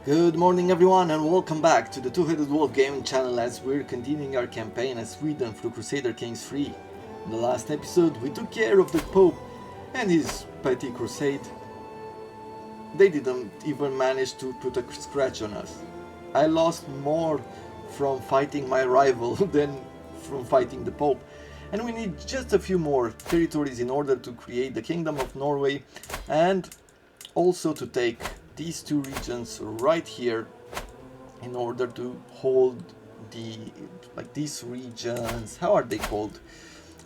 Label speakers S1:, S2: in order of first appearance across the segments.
S1: Good morning everyone and welcome back to the Two-Headed Wolf gaming channel as we're continuing our campaign as Sweden through Crusader Kings 3. In the last episode we took care of the Pope and his petty crusade. They didn't even manage to put a scratch on us. I lost more from fighting my rival than from fighting the Pope. And we need just a few more territories in order to create the Kingdom of Norway and also to take these two regions right here in order to hold these regions. How are they called?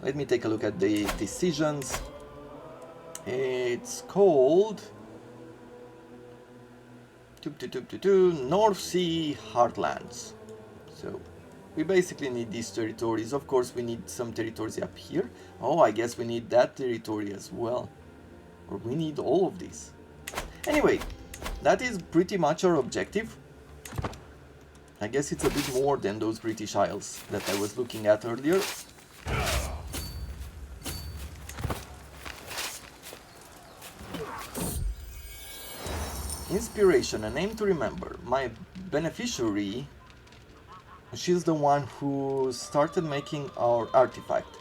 S1: Let me take a look at the decisions. It's called North Sea Heartlands. So we basically need these territories. Of course we need some territories up here. Oh, I guess we need that territory as well, or we need all of these. Anyway, that is pretty much our objective. I guess it's a bit more than those British Isles that I was looking at earlier. Inspiration, a name to remember. My beneficiary, she's the one who started making our artifact,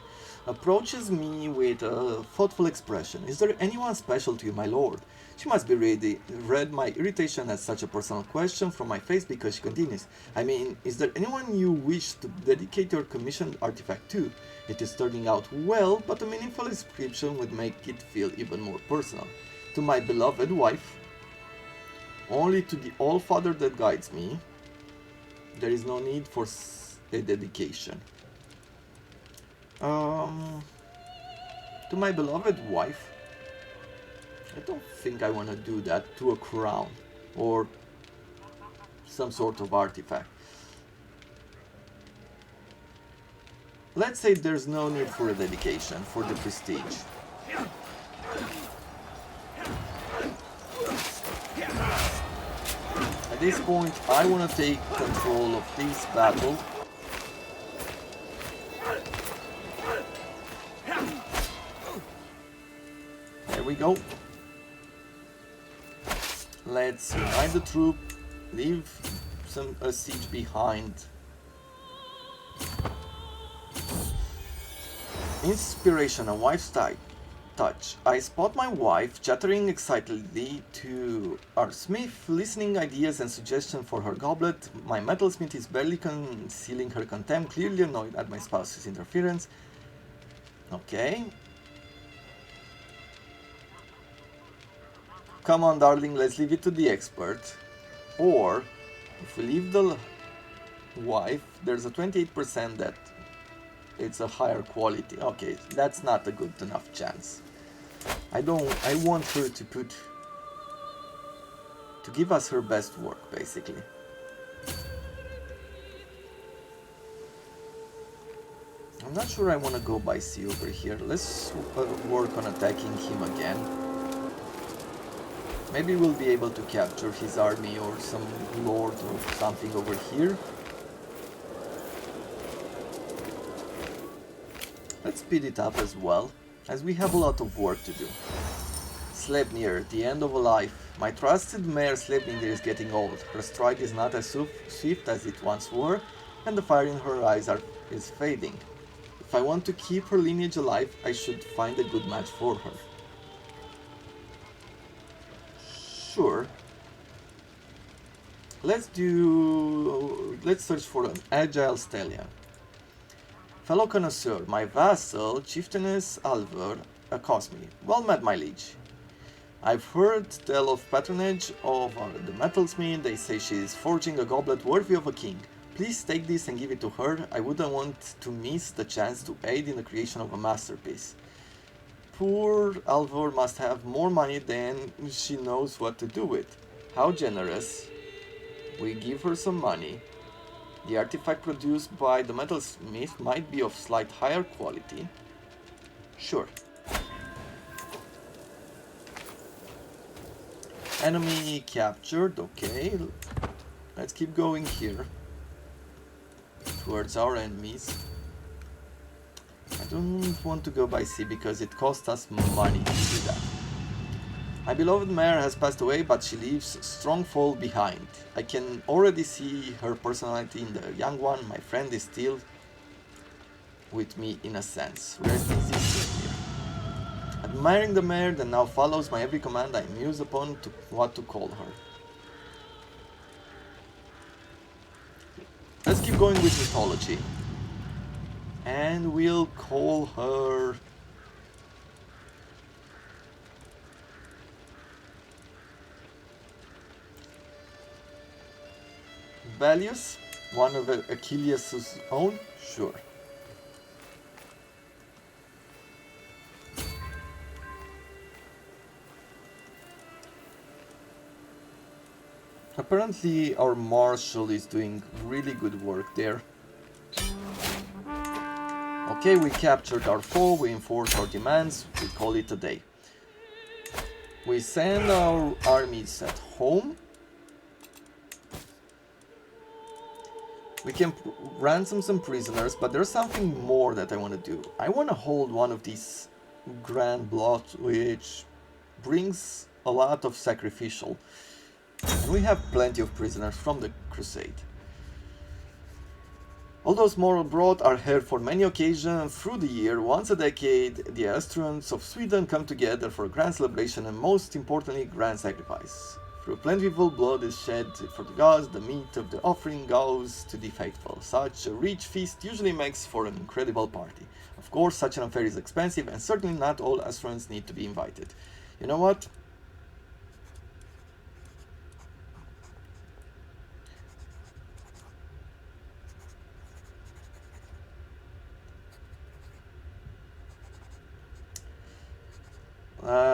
S1: approaches me with a thoughtful expression. Is there anyone special to you, my lord? She must be read my irritation as such a personal question from my face because she continues. I mean, is there anyone you wish to dedicate your commissioned artifact to? It is turning out well, but a meaningful description would make it feel even more personal. To my beloved wife, only to the All-Father that guides me, there is no need for a dedication. To my beloved wife, I don't think I want to do that. To a crown or some sort of artifact. Let's say there's no need for a dedication for the prestige. At this point I want to take control of this battle. There we go. Let's unite the troop, leave a siege behind. Inspiration, a wife's touch. I spot my wife chattering excitedly to our smith, listening ideas and suggestions for her goblet. My metalsmith is barely concealing her contempt, clearly annoyed at my spouse's interference. Okay. Come on, darling, let's leave it to the expert. Or, if we leave the wife, there's a 28% that it's a higher quality. Okay, that's not a good enough chance. I want her to give us her best work, basically. I'm not sure I want to go by sea over here. Let's work on attacking him again. Maybe we'll be able to capture his army or some lord or something over here. Let's speed it up as well, as we have a lot of work to do. Sleipnir, the end of a life. My trusted mare Sleipnir is getting old. Her stride is not as swift as it once were, and the fire in her eyes is fading. If I want to keep her lineage alive, I should find a good match for her. Sure. Let's search for an agile stallion. Fellow connoisseur, my vassal, Chieftainess Alvar, accosts me. Well met, my liege. I've heard tell of patronage of the metalsmith. They say she is forging a goblet worthy of a king. Please take this and give it to her. I wouldn't want to miss the chance to aid in the creation of a masterpiece. Poor Alvar must have more money than she knows what to do with. How generous. We give her some money. The artifact produced by the metalsmith might be of slight higher quality. Sure. Enemy captured, okay. Let's keep going here. Towards our enemies. I don't want to go by sea because it costs us money to do that. My beloved mare has passed away, but she leaves Strongfall behind. I can already see her personality in the young one. My friend is still with me in a sense. Rest easy, here. Admiring the mare that now follows my every command, I muse upon what to call her. Let's keep going with mythology. And we'll call her... Valius, one of Achilles' own? Sure. Apparently our marshal is doing really good work there. Okay, we captured our foe, we enforced our demands, we call it a day. We send our armies at home. We can ransom some prisoners, but there's something more that I want to do. I want to hold one of these grand blocks, which brings a lot of sacrificial. And we have plenty of prisoners from the Crusade. Although small abroad are held for many occasions through the year, once a decade, the Austrians of Sweden come together for a grand celebration and most importantly, grand sacrifice. Through plentiful blood is shed for the gods, the meat of the offering goes to the faithful. Such a rich feast usually makes for an incredible party. Of course, such an affair is expensive and certainly not all Austrians need to be invited. You know what?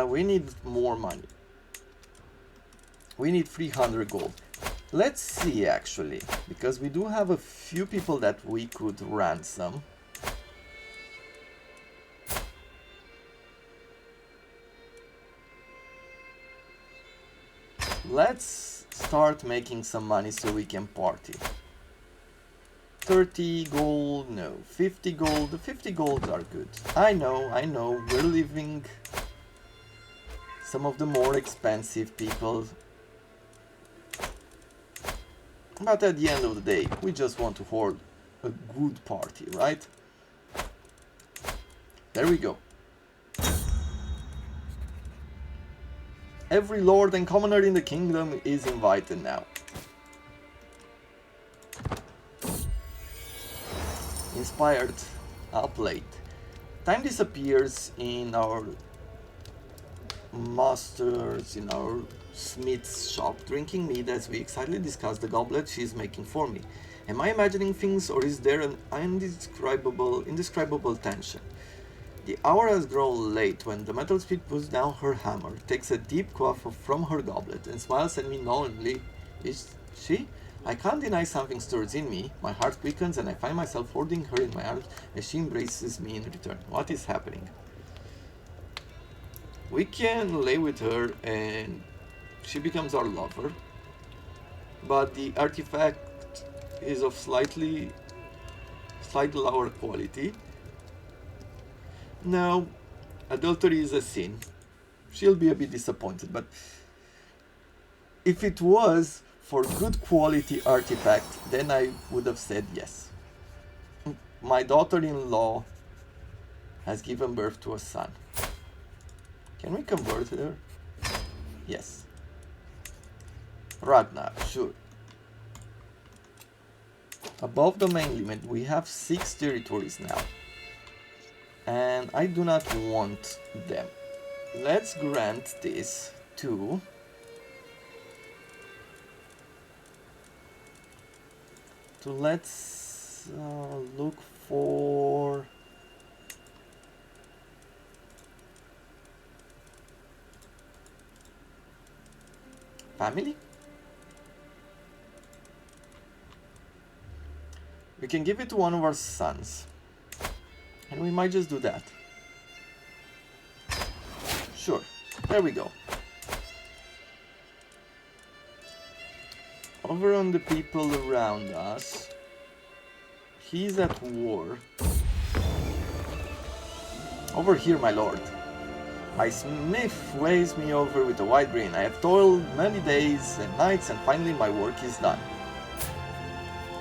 S1: We need more money. We need 300 gold. Let's see actually, because we do have a few people that we could ransom. Let's start making some money so we can party. 30 gold, no, 50 gold. The 50 golds are good. I know, we're living some of the more expensive people. But at the end of the day, we just want to hold a good party, right? There we go. Every lord and commoner in the kingdom is invited now. Inspired, up late. Time disappears in our masters, in our smith's shop, drinking mead as we excitedly discuss the goblet she is making for me. Am I imagining things, or is there an indescribable tension? The hour has grown late when the metalsmith puts down her hammer, takes a deep quaff from her goblet, and smiles at me knowingly. Is she? I can't deny something stirs in me. My heart quickens and I find myself holding her in my arms as she embraces me in return. What is happening? We can lay with her and she becomes our lover, but the artifact is of slightly lower quality. No, adultery is a sin. She'll be a bit disappointed, but if it was for good quality artifact, then I would have said yes. My daughter-in-law has given birth to a son. Can we convert her? Yes. Ragnar, sure. Above the main limit, we have 6 territories now. And I do not want them. Let's grant this to... let's look for... family? We can give it to one of our sons. And we might just do that. Sure, there we go. Over on the people around us, he's at war. Over here, my lord. My smith waves me over with a wide grin. I have toiled many days and nights and finally my work is done.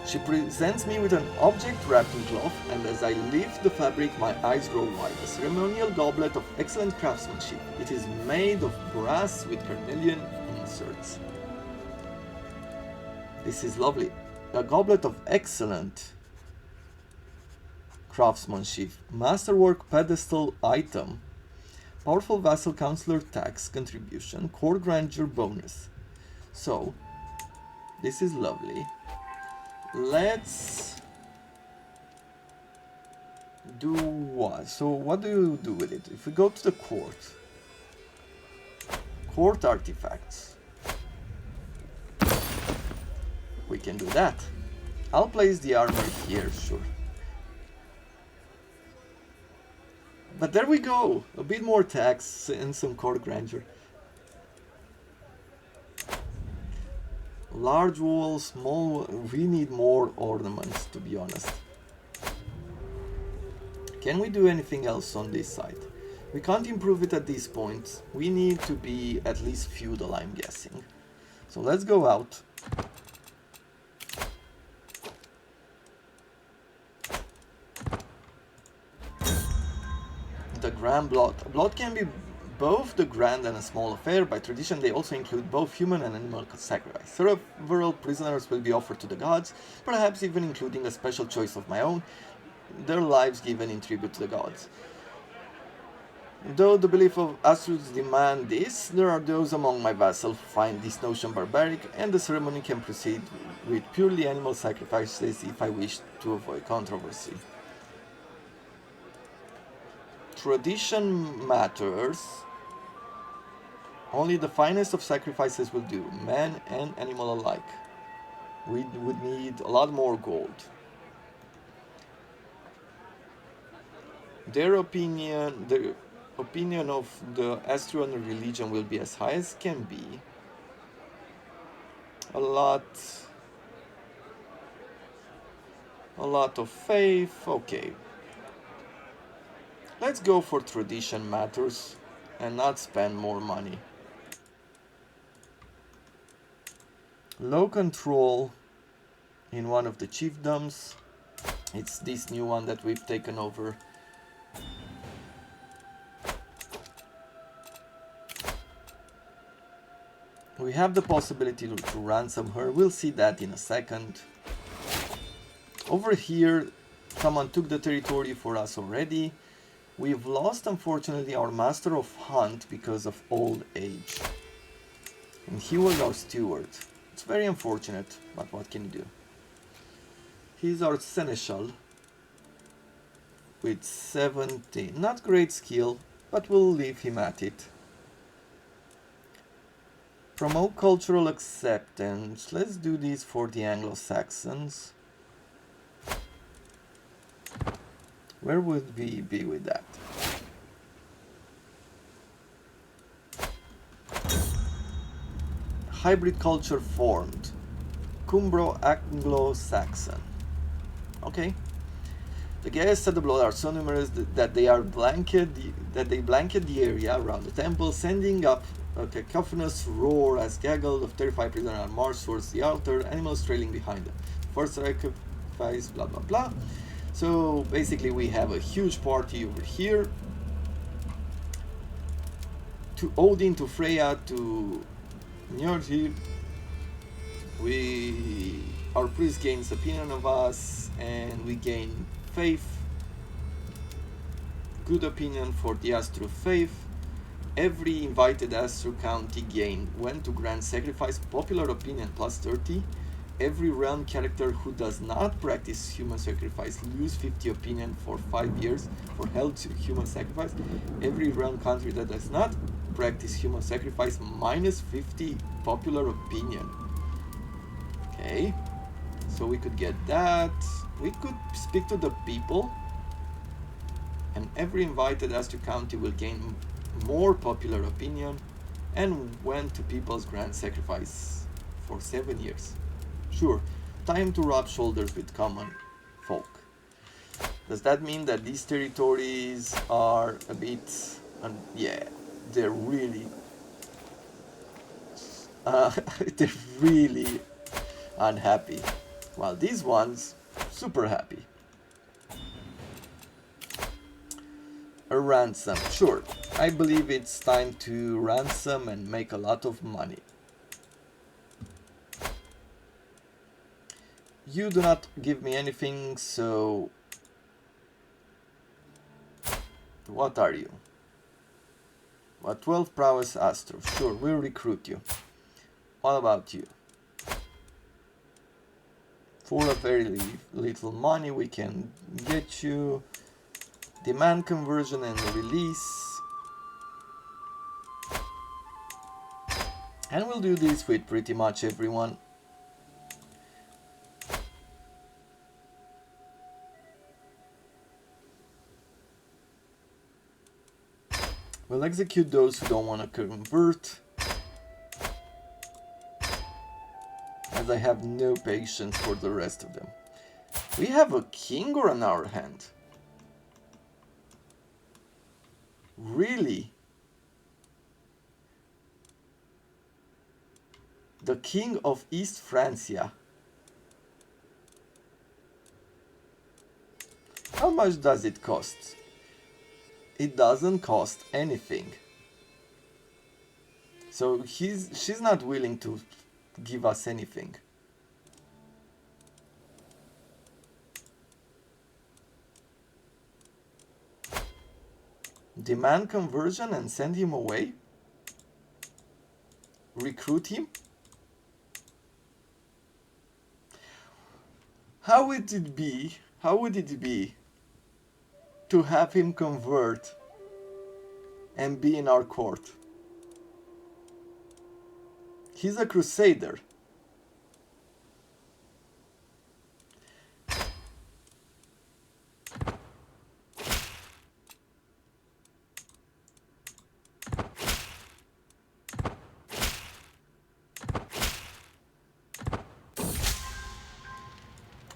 S1: She presents me with an object wrapped in cloth, and as I lift the fabric, my eyes grow wide. A ceremonial goblet of excellent craftsmanship. It is made of brass with carnelian inserts. This is lovely. A goblet of excellent craftsmanship. Masterwork pedestal item. Powerful vassal counselor tax contribution. Court grandeur bonus. So, this is lovely. Let's do what? So what do you do with it? If we go to the court artifacts, we can do that. I'll place the armor here, sure. But there we go, a bit more tax and some court grandeur. Large walls, small, we need more ornaments, to be honest. Can we do anything else on this side? We can't improve it at this point. We need to be at least feudal, I'm guessing. So let's go out. The grand blood. Blood can be both the grand and a small affair. By tradition, they also include both human and animal sacrifice. Several prisoners will be offered to the gods, perhaps even including a special choice of my own, their lives given in tribute to the gods. Though the belief of Astruts demand this, there are those among my vassals who find this notion barbaric, and the ceremony can proceed with purely animal sacrifices if I wish to avoid controversy. Tradition matters. Only the finest of sacrifices will do, man and animal alike. We would need a lot more gold. The opinion of the Astruan religion will be as high as can be. A lot of faith, okay. Let's go for tradition matters and not spend more money. Low control in one of the chiefdoms. It's this new one that we've taken over. We have the possibility to ransom her. We'll see that in a second. Over here, someone took the territory for us already. We've lost, unfortunately, our master of hunt because of old age. And he was our steward. It's very unfortunate, but what can you do? He's our seneschal with 17. Not great skill, but we'll leave him at it. Promote cultural acceptance. Let's do this for the Anglo-Saxons. Where would we be with that? Hybrid culture formed. Cumbro Anglo-Saxon. Okay. The guests at the blood are so numerous that they blanket the area around the temple, sending up a cacophonous roar as gaggle of terrified prisoners are marched towards the altar, animals trailing behind them. First sacrifice, blah blah blah. So basically we have a huge party over here. To Odin, to Freya, to Njörði. Our priest gains opinion of us and we gain faith. Good opinion for the Astro faith. Every invited Astro county gain went to grand sacrifice. Popular opinion plus 30. Every realm character who does not practice human sacrifice lose 50 opinion for 5 years for held to human sacrifice. Every realm country that does not practice human sacrifice minus 50 popular opinion. Okay, so we could get that. We could speak to the people, and every invited Astro county will gain more popular opinion and went to people's grand sacrifice for 7 years. Sure, time to rub shoulders with common folk. Does that mean that these territories are a bit... yeah, they're really they're really unhappy, while these ones super happy. A ransom, sure. I believe it's time to ransom and make a lot of money. You do not give me anything, so what are you? What 12 prowess Astro? Sure, we'll recruit you. What about you? For a very little money we can get you demand conversion and release. And we'll do this with pretty much everyone. We'll execute those who don't want to convert, as I have no patience for the rest of them. We have a king on our hand. Really? The king of East Francia. How much does it cost? It doesn't cost anything. So she's not willing to give us anything. Demand conversion and send him away? Recruit him? How would it be to have him convert and be in our court? He's a Crusader.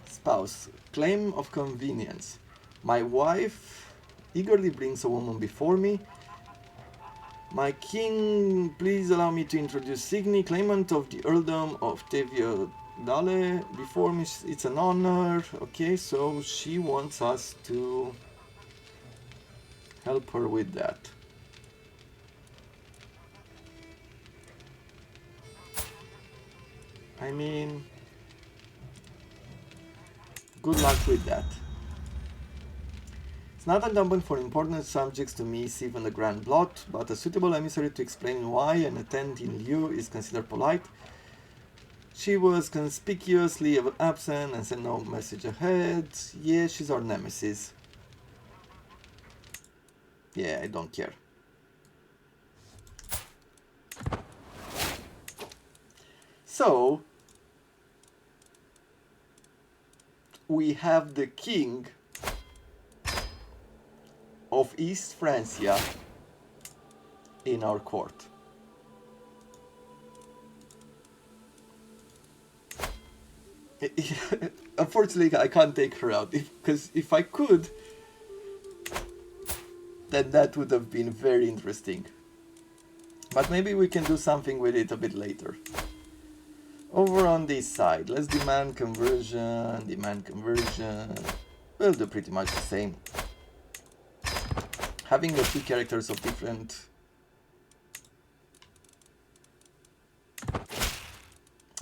S1: Spouse, claim of convenience. My wife eagerly brings a woman before me. My king, please allow me to introduce Signy, claimant of the earldom of Tevio Dale. Before me, it's an honor. Okay, so she wants us to help her with that. I mean, good luck with that. It's not uncommon for important subjects to miss even the grand blot, but a suitable emissary to explain why and attend in lieu is considered polite. She was conspicuously absent and sent no message ahead. Yeah, she's our nemesis. Yeah, I don't care. So, we have the king of East Francia in our court. Unfortunately, I can't take her out, because if I could, then that would have been very interesting. But maybe we can do something with it a bit later. Over on this side, let's demand conversion, We'll do pretty much the same. Having the two characters of different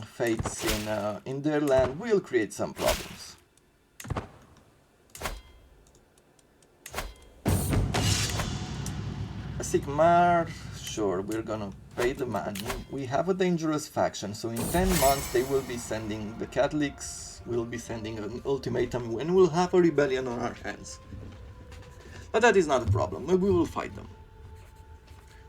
S1: fates in their land will create some problems. A Sigmar, sure, we're gonna pay the money. We have a dangerous faction, so in 10 months they will be sending, the Catholics will be sending an ultimatum and we'll have a rebellion on our hands. But that is not a problem, we will fight them.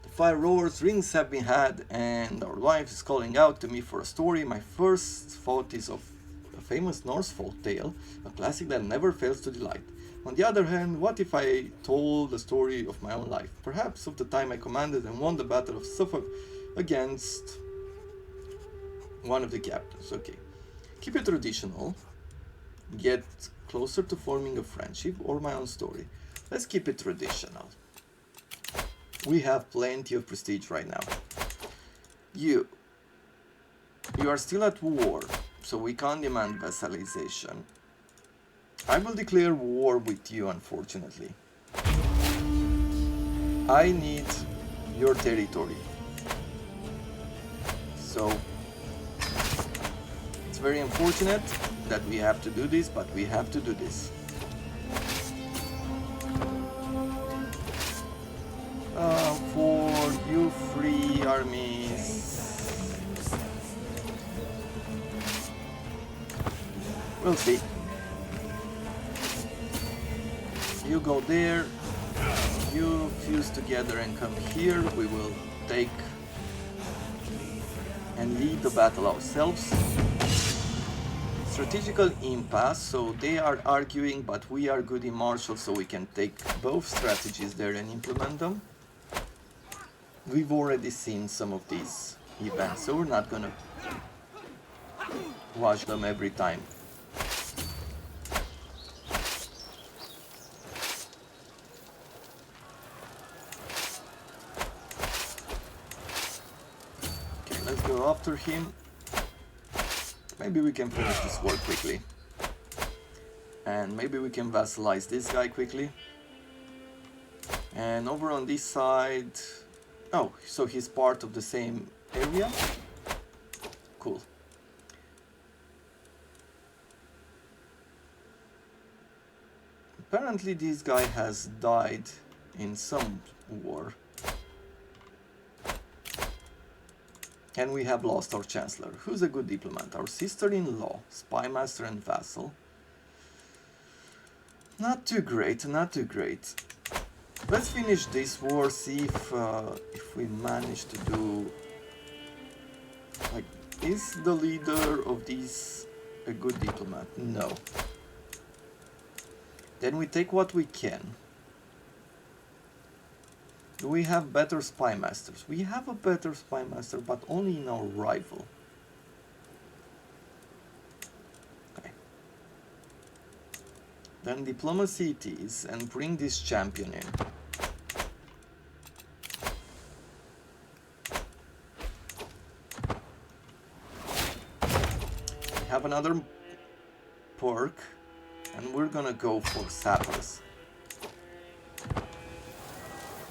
S1: The fire roars, rings have been had, and our wife is calling out to me for a story. My first thought is of a famous Norse folk tale, a classic that never fails to delight. On the other hand, what if I told the story of my own life? Perhaps of the time I commanded and won the Battle of Suffolk against one of the captains. Okay. Keep it traditional. Get closer to forming a friendship or my own story. Let's keep it traditional. We have plenty of prestige right now. You are still at war, so we can't demand vassalization. I will declare war with you, unfortunately. I need your territory. So, it's very unfortunate that we have to do this, but we have to do this. For you free armies, we'll see. You go there, you fuse together and come here. We will take and lead the battle ourselves. Strategical impasse, so they are arguing, but we are good in martial, so we can take both strategies there and implement them. We've already seen some of these events, so we're not gonna watch them every time. Okay, let's go after him. Maybe we can finish this war quickly. And maybe we can vassalize this guy quickly. And over on this side... Oh, so he's part of the same area? Cool. Apparently this guy has died in some war. And we have lost our chancellor. Who's a good diplomat? Our sister-in-law, spymaster and vassal. Not too great, not too great. Let's finish this war, see if we manage to do... Like, is the leader of these a good diplomat? No. Then we take what we can. Do we have better spy masters? We have a better spy master, but only in our rival. Okay. Then diplomacy it is, and bring this champion in. We have another perk, and we're gonna go for sappers.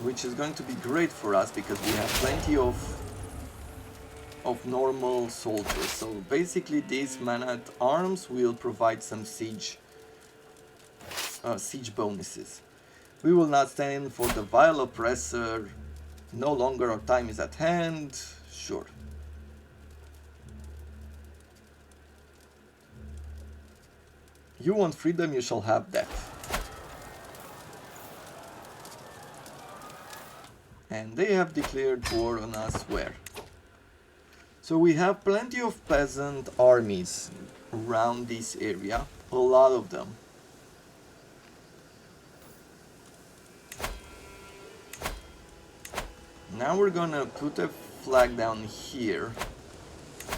S1: Which is going to be great for us because we have plenty of normal soldiers. So basically these man-at-arms will provide some siege bonuses. We will not stand in for the vile oppressor. No longer our time is at hand. Sure. You want freedom, you shall have that. And they have declared war on us where? So we have plenty of peasant armies around this area, a lot of them. Now we're gonna put a flag down here,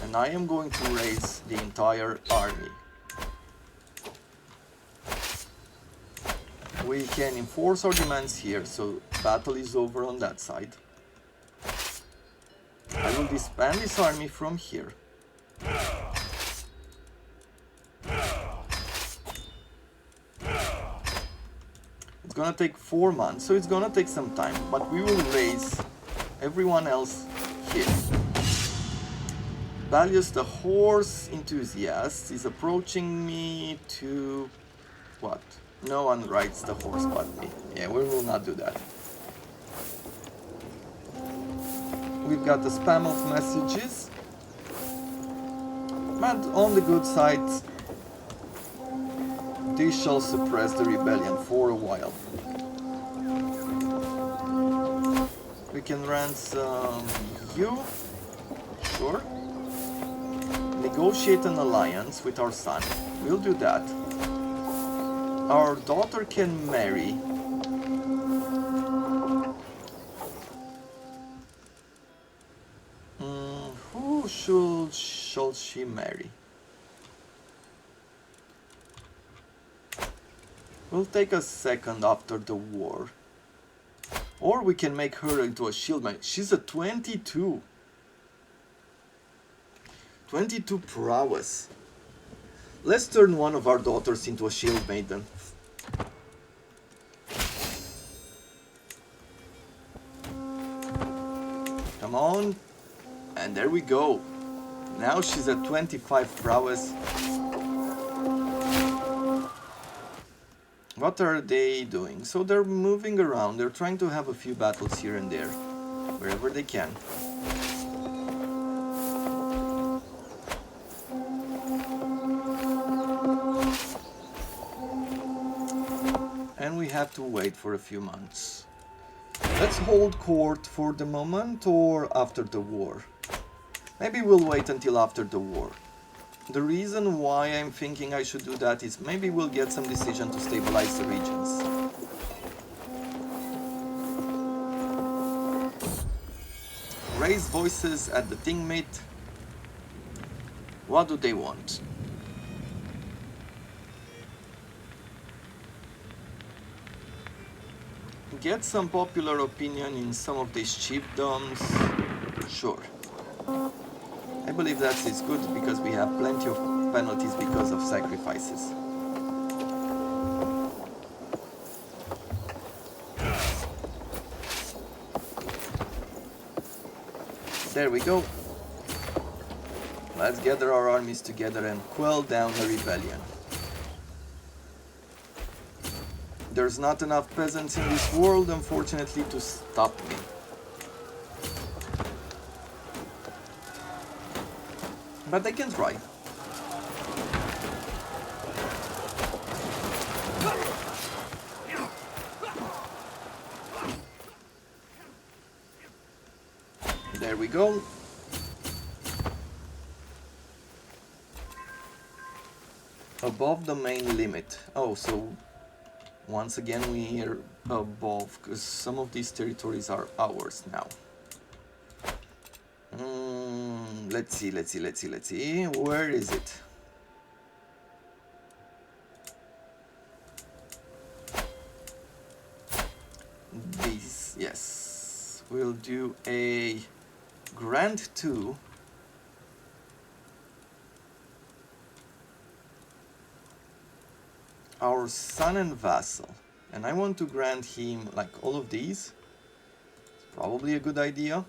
S1: and I am going to raise the entire army. We can enforce our demands here, so battle is over on that side. I will disband this army from here. It's gonna take 4 months, so it's gonna take some time, but we will raise everyone else here. Valius the horse enthusiast is approaching me to... what? No one rides the horse but me. Yeah, we will not do that. We've got a spam of messages. But on the good side, this shall suppress the rebellion for a while. We can ransom you. Sure. Negotiate an alliance with our son. We'll do that. Our daughter can marry. Who shall she marry? We'll take a second after the war. Or we can make her into a shield maiden. She's a 22. 22 prowess. Let's turn one of our daughters into a shield maiden. Come on. And there we go. Now she's at 25 prowess. What are they doing? So they're moving around. They're trying to have a few battles here and there. Wherever they can. And we have to wait for a few months. Let's hold court for the moment or after the war. Maybe we'll wait until after the war. The reason why I'm thinking I should do that is maybe we'll get some decision to stabilize the regions. Raise voices at the Thingmate. What do they want? Get some popular opinion in some of these chiefdoms. Sure. I believe that is good because we have plenty of penalties because of sacrifices. There we go. Let's gather our armies together and quell down the rebellion. There's not enough peasants in this world, unfortunately, to stop me. But I can try. There we go. Above the main limit. Oh, so once again we are above, because some of these territories are ours now. Let's see. Where is it? This, yes. We'll do a grant to our son and vassal. And I want to grant him like all of these. It's probably a good idea.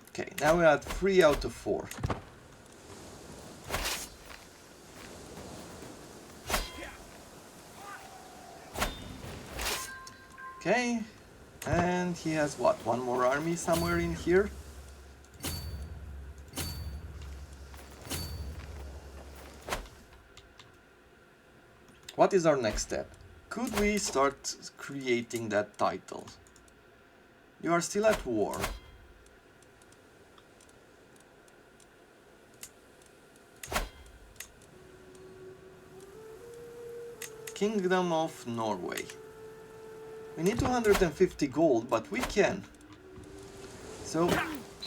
S1: Okay, now we're at 3 out of 4. Okay, and he has what? One more army somewhere in here? What is our next step? Could we start creating that title? You are still at war. Kingdom of Norway. We need 250 gold, but we can. So,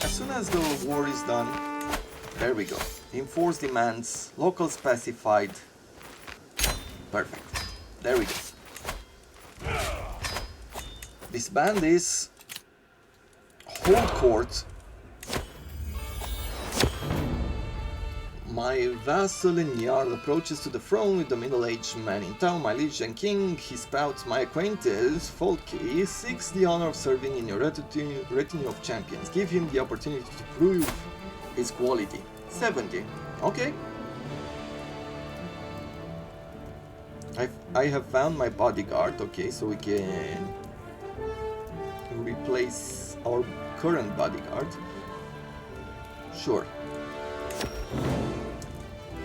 S1: as soon as the war is done, there we go. Enforced demands, local specified. Perfect. There we go. Disband this. Hold court. My vassal and Jarl approaches to the throne with the middle-aged man in town, my liege and king. He spouts, my acquaintance, Folky, seeks the honor of serving in your retinue of champions. Give him the opportunity to prove his quality. 70. Okay. I have found my bodyguard. Okay, so we can replace our current bodyguard. Sure.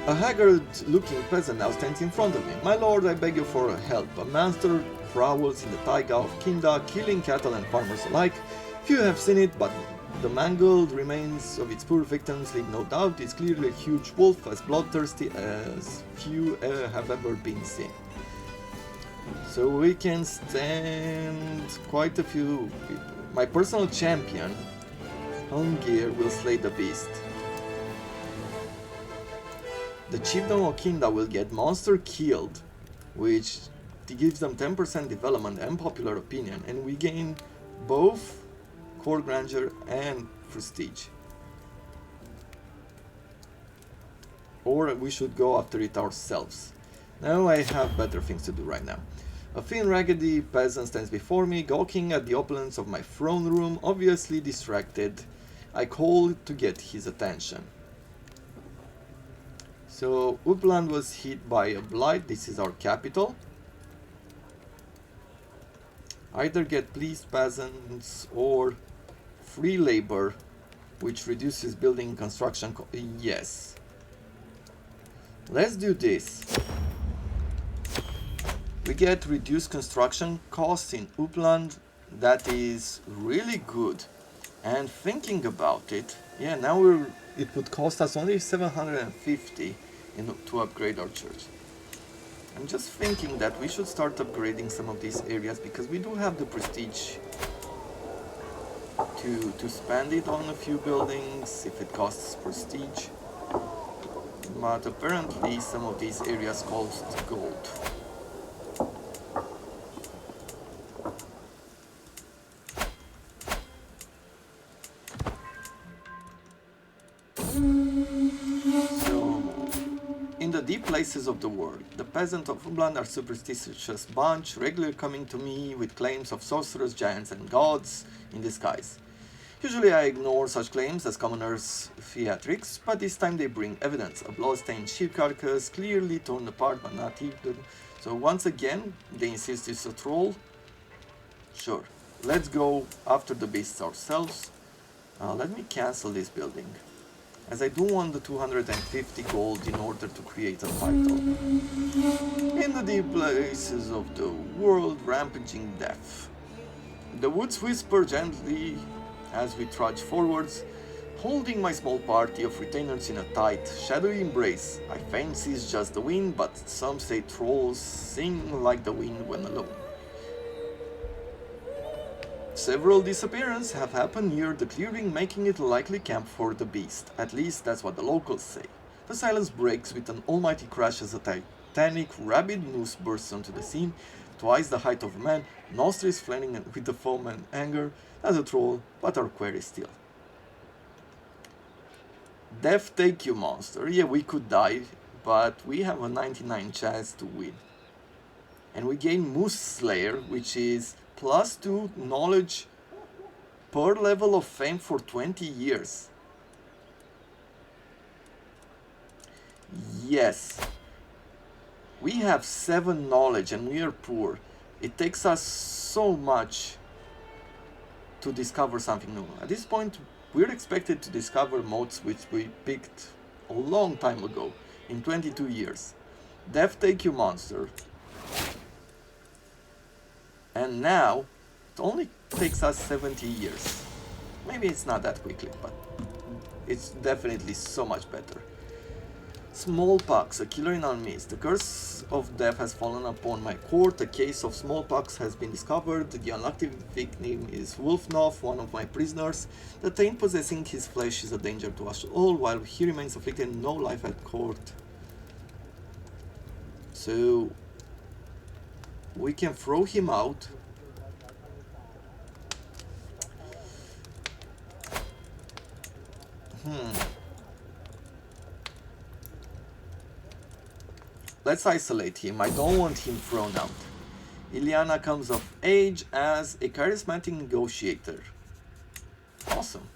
S1: A haggard-looking peasant now stands in front of me. My lord, I beg you for help. A monster prowls in the taiga of Kinda, killing cattle and farmers alike. Few have seen it, but the mangled remains of its poor victims leave no doubt. It's clearly a huge wolf, as bloodthirsty as few have ever been seen. So we can stand quite a few people. My personal champion, Hungir, will slay the beast. The chiefdom of Kinda will get monster killed, which it gives them 10% development and popular opinion, and we gain both court grandeur and prestige. Or we should go after it ourselves. Now I have better things to do right now. A thin, raggedy peasant stands before me, gawking at the opulence of my throne room, obviously distracted. I call to get his attention. So, Uppland was hit by a blight. This is our capital. Either get pleased peasants or free labor, which reduces building construction yes. Let's do this. We get reduced construction costs in Uppland. That is really good. And thinking about it, yeah, now it would cost us only 750 to upgrade our church. I'm just thinking that we should start upgrading some of these areas because we do have the prestige to spend it on a few buildings if it costs prestige. But apparently some of these areas cost gold. Deep places of the world. The peasants of Uppland are superstitious bunch, regularly coming to me with claims of sorcerers, giants, and gods in disguise. Usually I ignore such claims as commoners' theatrics, but this time they bring evidence. A blood-stained sheep carcass, clearly torn apart but not eaten. So once again, they insist it's a troll. Sure, let's go after the beasts ourselves. Let me cancel this building, as I do want the 250 gold in order to create a title. In the deep places of the world, rampaging death. The woods whisper gently as we trudge forwards, holding my small party of retainers in a tight, shadowy embrace. I fancy it's just the wind, but some say trolls sing like the wind when alone. Several disappearances have happened near the clearing, making it a likely camp for the beast. At least that's what the locals say. The silence breaks with an almighty crash as a titanic, rabid moose bursts onto the scene, twice the height of a man, nostrils flaming with the foam and anger, as a troll, but our query still. Death take you, monster. Yeah, we could die, but we have a 99 chance to win. And we gain Moose Slayer, which is +2 knowledge per level of fame for 20 years. Yes. We have 7 knowledge and we are poor. It takes us so much to discover something new. At this point, we're expected to discover modes which we picked a long time ago, in 22 years. Death take you, monster. And now, it only takes us 70 years. Maybe it's not that quickly, but it's definitely so much better. Smallpox, a killer in our midst. The curse of death has fallen upon my court. A case of smallpox has been discovered. The unlucky victim is Wolfnoth, one of my prisoners. The taint possessing his flesh is a danger to us all, while he remains afflicted, no life at court. So we can throw him out. Let's isolate him. I don't want him thrown out. Ilyana comes of age as a charismatic negotiator. Awesome.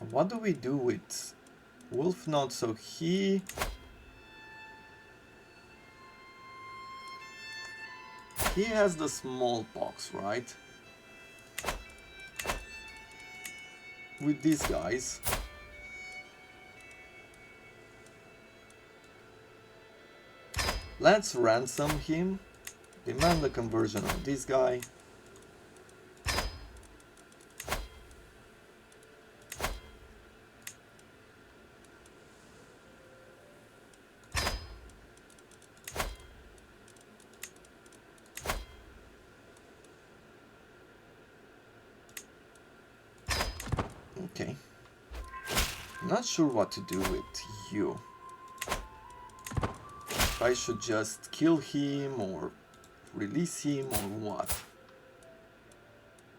S1: What do we do with Wolfnoth? So he has the smallpox, right? With these guys. Let's ransom him. Demand the conversion of this guy. Okay. Not sure what to do with you. if I should just kill him or release him or what.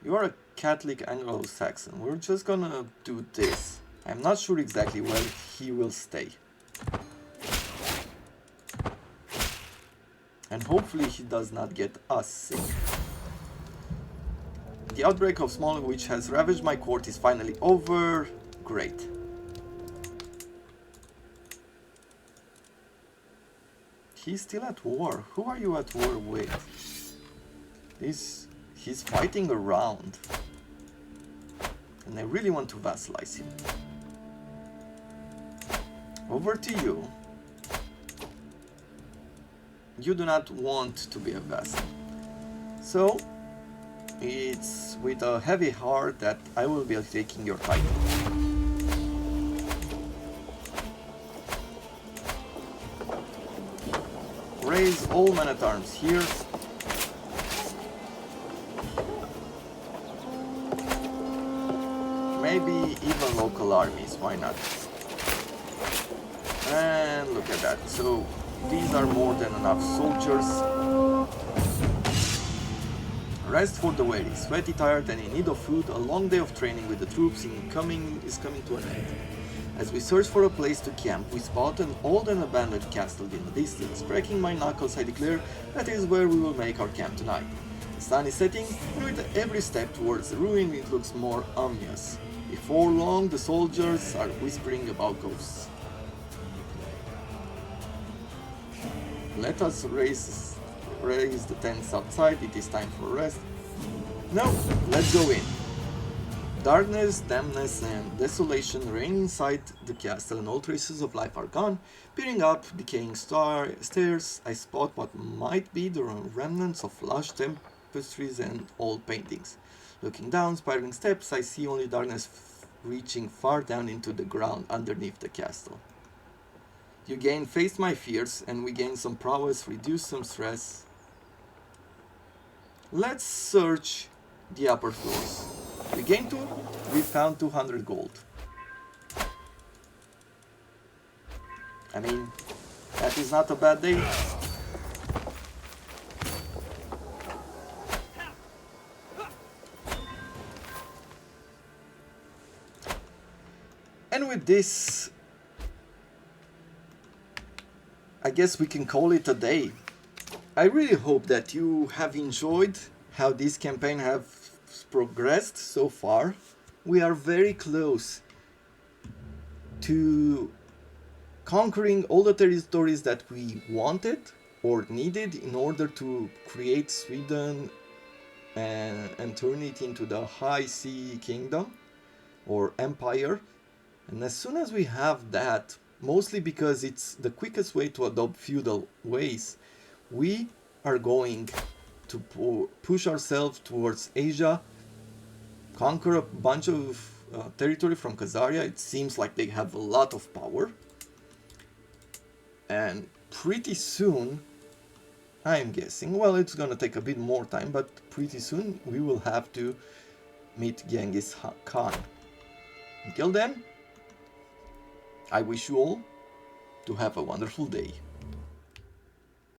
S1: You are a Catholic Anglo-Saxon. We're just gonna do this. I'm not sure exactly where he will stay. And hopefully he does not get us sick. The outbreak of small which has ravaged my court is finally over. Great. He's still at war. Who are you at war with? He's fighting around. And I really want to vassalize him. Over to you. You do not want to be a vassal. So, it's with a heavy heart that I will be taking your title. Raise all men-at-arms here. Maybe even local armies, why not? And look at that. So these are more than enough soldiers. Rest for the weary, sweaty, tired and in need of food. A long day of training with the troops is coming to an end. As we search for a place to camp, we spot an old and abandoned castle in the distance. Cracking my knuckles, I declare that is where we will make our camp tonight. The sun is setting, and with every step towards the ruin it looks more ominous. Before long, the soldiers are whispering about ghosts. Let us raise the tents outside. It is time for rest. No, let's go in. Darkness, dampness, and desolation reign inside the castle, and all traces of life are gone. Peering up decaying stairs, I spot what might be the remnants of lush tapestries and old paintings. Looking down spiraling steps, I see only darkness reaching far down into the ground underneath the castle. You gain face my fears, and we gain some prowess, reduce some stress. Let's search the upper floors. We gained 2, we found 200 gold. I mean, that is not a bad day. And with this, I guess we can call it a day. I really hope that you have enjoyed how this campaign has progressed so far. We are very close to conquering all the territories that we wanted or needed in order to create Sweden and turn it into the High Sea Kingdom or Empire. And as soon as we have that, mostly because it's the quickest way to adopt feudal ways, we are going to push ourselves towards Asia, conquer a bunch of territory from Khazaria. It seems like they have a lot of power. And pretty soon, I'm guessing, well, it's gonna take a bit more time, but pretty soon we will have to meet Genghis Khan. Until then, I wish you all to have a wonderful day.